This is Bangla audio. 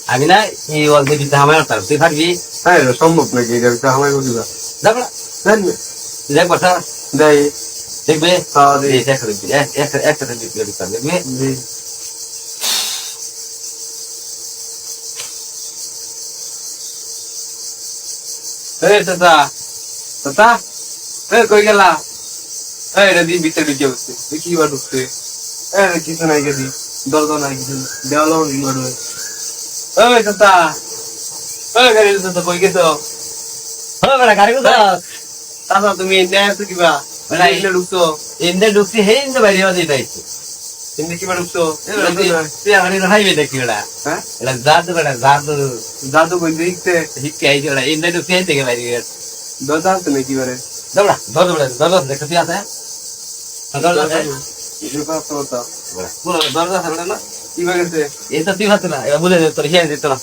আমি না এই অল্প দিতে আমার তুই থাকবি সম্ভব নাকি এটা আমার বুঝিবা যাবো না দেখ বসা দেই দেখবে হ্যাঁ দেই একসাথে দেখবে চাচা চাচা কই গেলা এটা দিয়ে ভিতরে ঢুকে বসছে কি বা ঢুকছে কিছু নাই গেছি দরজা নাই কিছু দেওয়ালো চাচা গাড়ি চাচা কই গেছো গাড়ি চাচা তুমি এনে আছো কিবা এনে ঢুকছো এমনি ঢুকছি হে ইন্দে বাইরে দিতে এনে কিবা ঢুকছো তুই আমার হাইবে দেখি ওটা হ্যাঁ এটা জাদু বেটা জাদু জাদু কই দেখতে হিকে আইছে ওটা এমনি ঢুকছি হেন থেকে বাইরে গেছে দরজা আছে নাকি বারে দৌড়া দরজা দেখতে তুই আছে দরজা দরজা দরজা আছে না কি গেছে এটা তুই ভাবতো না এবার বলে তোর হিয়ান দিত না